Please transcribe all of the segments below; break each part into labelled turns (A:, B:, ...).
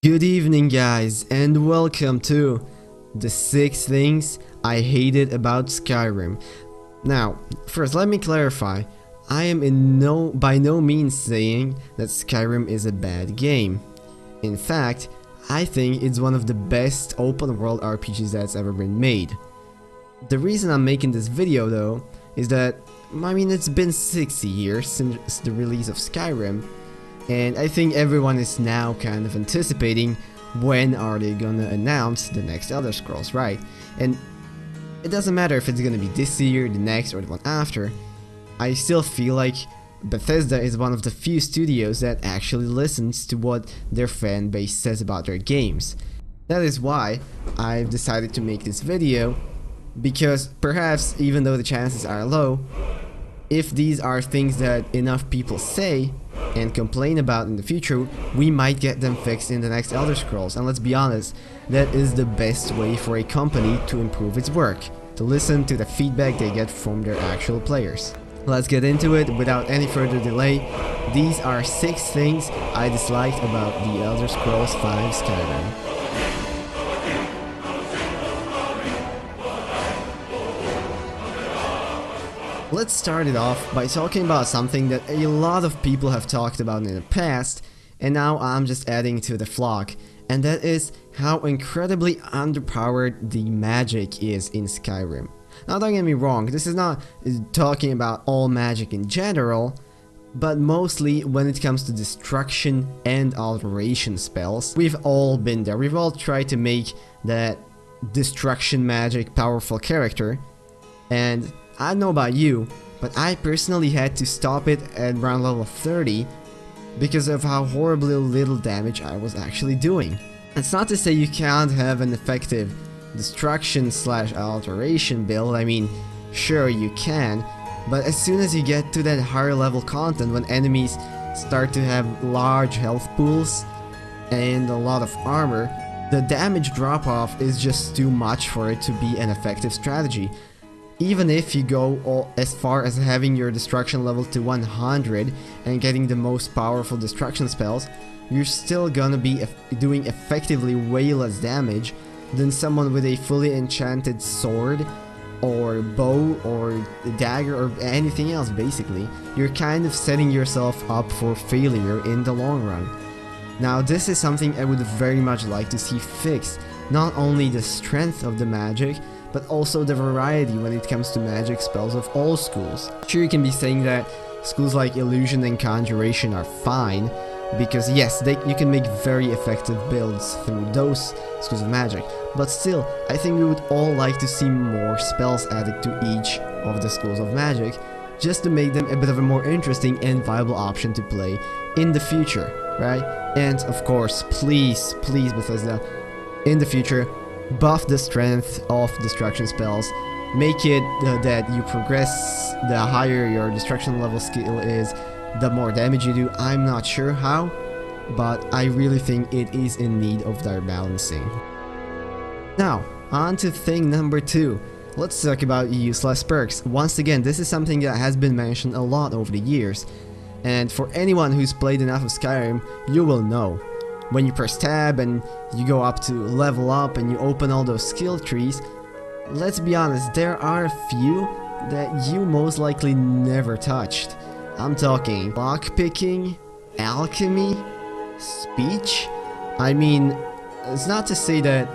A: Good evening guys, and welcome to the 6 things I hated about Skyrim. Now, first let me clarify, I am by no means saying that Skyrim is a bad game. In fact, I think it's one of the best open world RPGs that's ever been made. The reason I'm making this video though, is that, it's been 60 years since the release of Skyrim, and I think everyone is now kind of anticipating when are they gonna announce the next Elder Scrolls, right? And it doesn't matter if it's gonna be this year, the next, or the one after. I still feel like Bethesda is one of the few studios that actually listens to what their fan base says about their games. That is why I've decided to make this video, because perhaps even though the chances are low, if these are things that enough people say and complain about in the future, we might get them fixed in the next Elder Scrolls. And let's be honest, that is the best way for a company to improve its work, to listen to the feedback they get from their actual players. Let's get into it without any further delay. These are 6 things I disliked about the Elder Scrolls V Skyrim. Let's start it off by talking about something that a lot of people have talked about in the past, and now I'm just adding to the flock, and that is how incredibly underpowered the magic is in Skyrim. Now don't get me wrong, this is not talking about all magic in general, but mostly when it comes to destruction and alteration spells. We've all been there, we've all tried to make that destruction magic powerful character, and I don't know about you, but I personally had to stop it at around level 30 because of how horribly little damage I was actually doing. It's not to say you can't have an effective destruction / alteration build, sure you can, but as soon as you get to that higher level content, when enemies start to have large health pools and a lot of armor, the damage drop off is just too much for it to be an effective strategy. Even if you go as far as having your destruction level to 100 and getting the most powerful destruction spells, you're still gonna be doing effectively way less damage than someone with a fully enchanted sword or bow or dagger or anything else. Basically, you're kind of setting yourself up for failure in the long run. Now this is something I would very much like to see fixed, not only the strength of the magic, but also the variety when it comes to magic spells of all schools. Sure, you can be saying that schools like illusion and conjuration are fine, because yes, you can make very effective builds through those schools of magic, but still, I think we would all like to see more spells added to each of the schools of magic, just to make them a bit of a more interesting and viable option to play in the future, right? And of course, please Bethesda, in the future, buff the strength of destruction spells, make it that you progress, the higher your destruction level skill is, the more damage you do. I'm not sure how, but I really think it is in need of their balancing. Now, on to thing number 2. Let's talk about useless perks. Once again, this is something that has been mentioned a lot over the years, and for anyone who's played enough of Skyrim, you will know. When you press tab and you go up to level up and you open all those skill trees, let's be honest, there are a few that you most likely never touched. I'm talking lockpicking, alchemy, speech. It's not to say that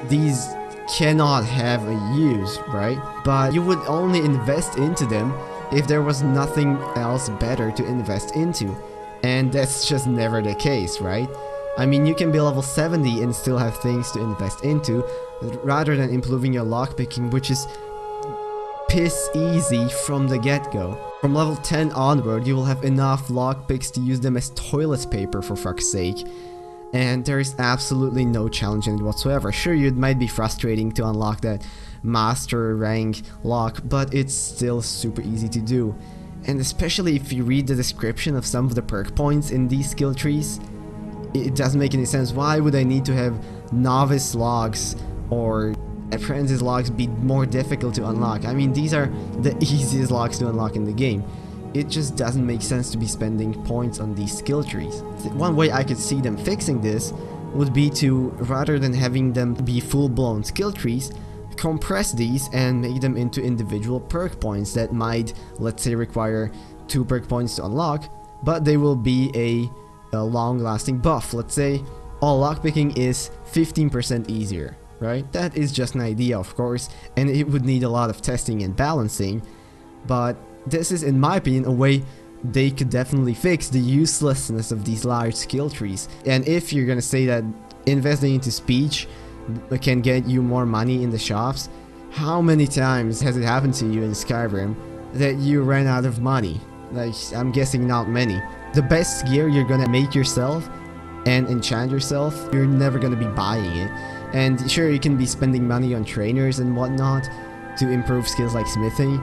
A: these cannot have a use, right? But you would only invest into them if there was nothing else better to invest into. And that's just never the case, right? You can be level 70 and still have things to invest into, rather than improving your lockpicking, which is piss easy from the get-go. From level 10 onward, you will have enough lockpicks to use them as toilet paper, for fuck's sake. And there is absolutely no challenge in it whatsoever. Sure, it might be frustrating to unlock that master rank lock, but it's still super easy to do. And especially if you read the description of some of the perk points in these skill trees, it doesn't make any sense. Why would I need to have novice logs or apprentice logs be more difficult to unlock? These are the easiest logs to unlock in the game. It just doesn't make sense to be spending points on these skill trees. One way I could see them fixing this would be to, rather than having them be full-blown skill trees, compress these and make them into individual perk points that might, let's say, require 2 perk points to unlock, but they will be a long-lasting buff. Let's say all lockpicking is 15% easier, right? That is just an idea, of course, and it would need a lot of testing and balancing, but this is, in my opinion, a way they could definitely fix the uselessness of these large skill trees. And if you're gonna say that investing into speech can get you more money in the shops, how many times has it happened to you in Skyrim that you ran out of money? Like, I'm guessing not many. The best gear you're gonna make yourself and enchant yourself, you're never gonna be buying it. And sure, you can be spending money on trainers and whatnot to improve skills like smithing,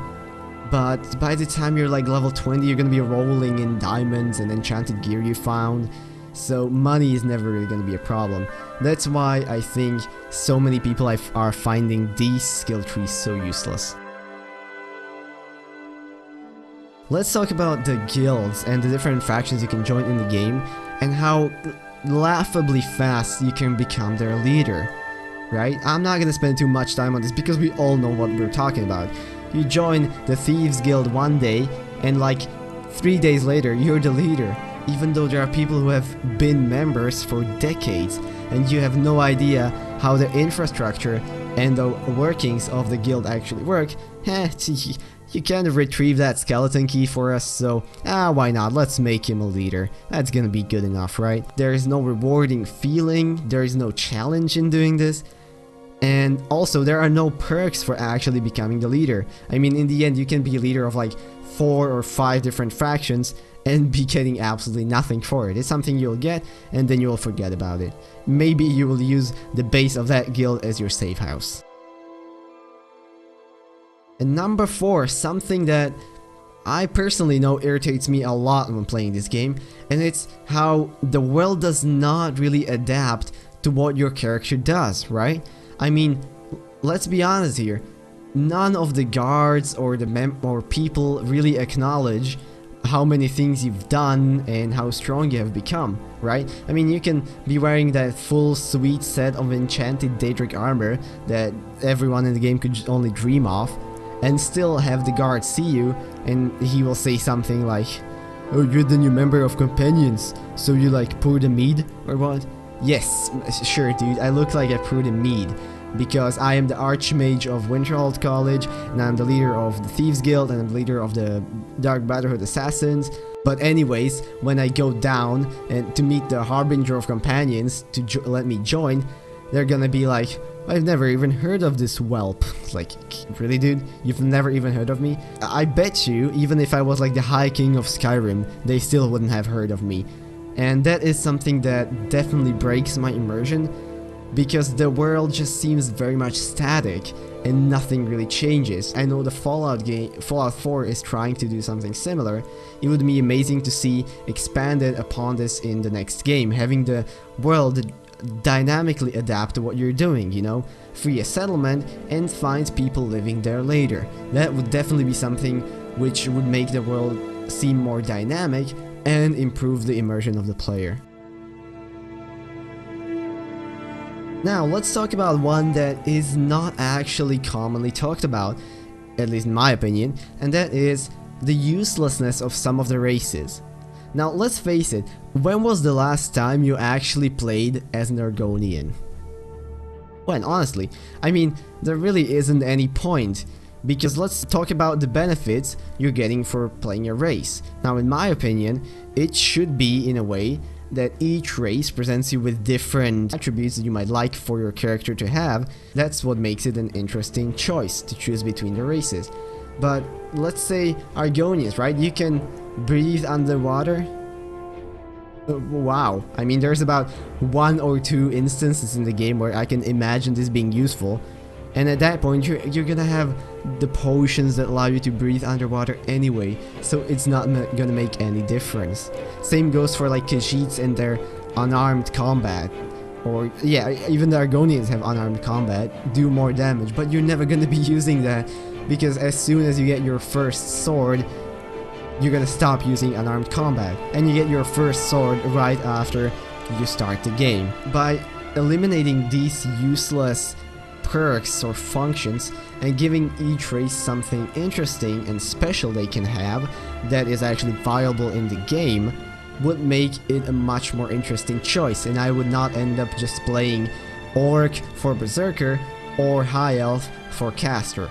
A: but by the time you're like level 20, you're gonna be rolling in diamonds and enchanted gear you found, so money is never really gonna be a problem. That's why I think so many people are finding these skill trees so useless. Let's talk about the guilds and the different factions you can join in the game, and how laughably fast you can become their leader, right? I'm not gonna spend too much time on this because we all know what we're talking about. You join the Thieves Guild one day, and like 3 days later, you're the leader, even though there are people who have been members for decades, and you have no idea how the infrastructure and the workings of the guild actually work. You kind of retrieve that skeleton key for us, so why not? Let's make him a leader. That's gonna be good enough, right? There is no rewarding feeling, there is no challenge in doing this. And also, there are no perks for actually becoming the leader. I mean, in the end, you can be a leader of like 4 or 5 different factions and be getting absolutely nothing for it. It's something you'll get, and then you'll forget about it. Maybe you will use the base of that guild as your safe house. And number 4, something that I personally know irritates me a lot when playing this game, and it's how the world does not really adapt to what your character does, right? I mean, let's be honest here, none of the guards or the people really acknowledge how many things you've done and how strong you have become, right? I mean, you can be wearing that full sweet set of enchanted Daedric armor that everyone in the game could only dream of, and still have the guard see you, and he will say something like, "Oh, you're the new member of Companions, so you like pour the mead, or what?" Yes, sure dude, I look like I poured a mead, because I am the Archmage of Winterhold College, and I'm the leader of the Thieves Guild, and I'm the leader of the Dark Brotherhood Assassins. But anyways, when I go down and to meet the Harbinger of Companions to let me join, they're gonna be like, "I've never even heard of this whelp." Like, really dude? You've never even heard of me? I bet you, even if I was like the High King of Skyrim, they still wouldn't have heard of me. And that is something that definitely breaks my immersion, because the world just seems very much static and nothing really changes. I know the Fallout 4 is trying to do something similar. It would be amazing to see expanded upon this in the next game, having the world dynamically adapt to what you're doing, you know? Free a settlement and find people living there later. That would definitely be something which would make the world seem more dynamic and improve the immersion of the player. Now, let's talk about one that is not actually commonly talked about, at least in my opinion, and that is the uselessness of some of the races. Now, let's face it, when was the last time you actually played as an Argonian? Well, honestly, I mean, there really isn't any point, because let's talk about the benefits you're getting for playing a race. Now, in my opinion, it should be in a way that each race presents you with different attributes that you might like for your character to have. That's what makes it an interesting choice to choose between the races. But let's say Argonians, right? You can breathe underwater. Wow, I mean, there's about 1 or 2 instances in the game where I can imagine this being useful, and at that point you're gonna have the potions that allow you to breathe underwater anyway, so it's not gonna make any difference. Same goes for like Khajiits and their unarmed combat, or yeah, even the Argonians have unarmed combat, do more damage, but you're never gonna be using that, because as soon as you get your first sword, you're gonna stop using unarmed combat, and you get your first sword right after you start the game. By eliminating these useless perks or functions and giving each race something interesting and special they can have that is actually viable in the game would make it a much more interesting choice, and I would not end up just playing Orc for Berserker or High Elf for Caster.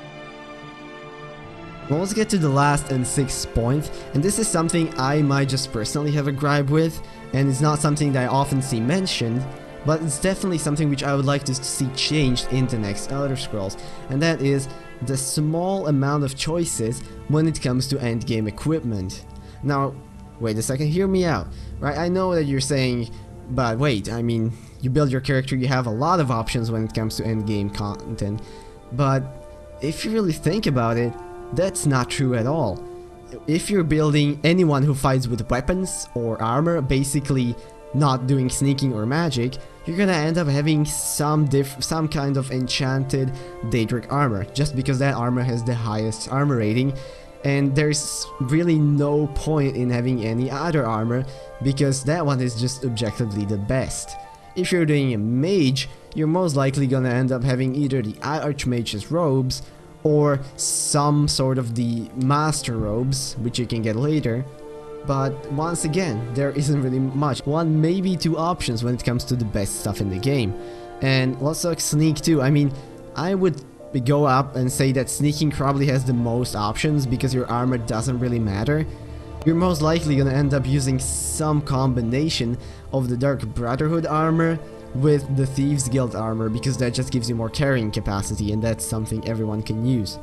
A: Well, let's get to the last and sixth point, and this is something I might just personally have a gripe with, and it's not something that I often see mentioned, but it's definitely something which I would like to see changed in the next Elder Scrolls, and that is the small amount of choices when it comes to endgame equipment. Now, wait a second, hear me out, right? I know that you're saying, but wait, I mean, you build your character, you have a lot of options when it comes to endgame content, but if you really think about it, that's not true at all. If you're building anyone who fights with weapons or armor, basically not doing sneaking or magic, you're gonna end up having some kind of enchanted Daedric armor, just because that armor has the highest armor rating, and there's really no point in having any other armor, because that one is just objectively the best. If you're doing a mage, you're most likely gonna end up having either the Archmage's robes or some sort of the Master robes, which you can get later. But once again, there isn't really much. One, maybe two options when it comes to the best stuff in the game. And let's talk sneak too. I mean, I would go up and say that sneaking probably has the most options because your armor doesn't really matter. You're most likely gonna end up using some combination of the Dark Brotherhood armor with the Thieves Guild armor, because that just gives you more carrying capacity, and that's something everyone can use.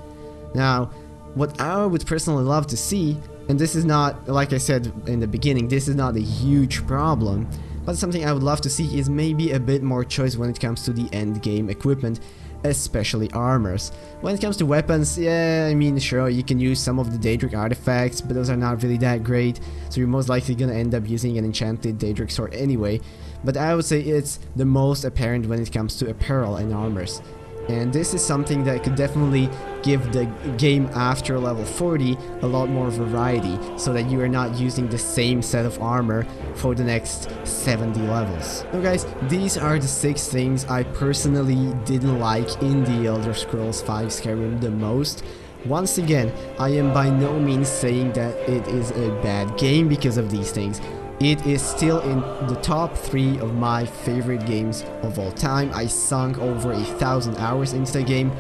A: Now, what I would personally love to see, and this is not, like I said in the beginning, this is not a huge problem, but something I would love to see is maybe a bit more choice when it comes to the end game equipment, especially armors. When it comes to weapons, yeah, I mean, sure, you can use some of the Daedric artifacts, but those are not really that great, so you're most likely gonna end up using an enchanted Daedric sword anyway. But I would say it's the most apparent when it comes to apparel and armors. And this is something that could definitely give the game after level 40 a lot more variety, so that you are not using the same set of armor for the next 70 levels. Now guys, these are the 6 things I personally didn't like in the Elder Scrolls V Skyrim the most. Once again, I am by no means saying that it is a bad game because of these things. It is still in the top 3 of my favorite games of all time. I sunk over 1,000 hours into the game,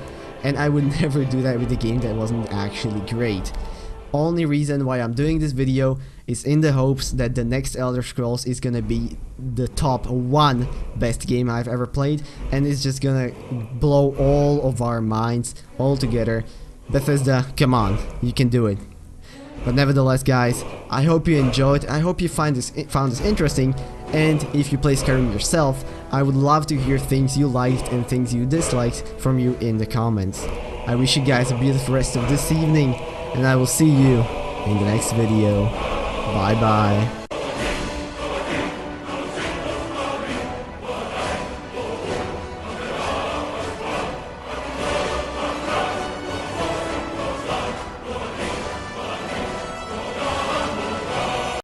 A: and I would never do that with a game that wasn't actually great. Only reason why I'm doing this video is in the hopes that the next Elder Scrolls is gonna be the top 1 best game I've ever played, and it's just gonna blow all of our minds all together. Bethesda, come on, you can do it. But nevertheless, guys, I hope you enjoyed, I hope you found this interesting, and if you play Skyrim yourself, I would love to hear things you liked and things you disliked from you in the comments. I wish you guys a beautiful rest of this evening, and I will see you in the next video. Bye bye.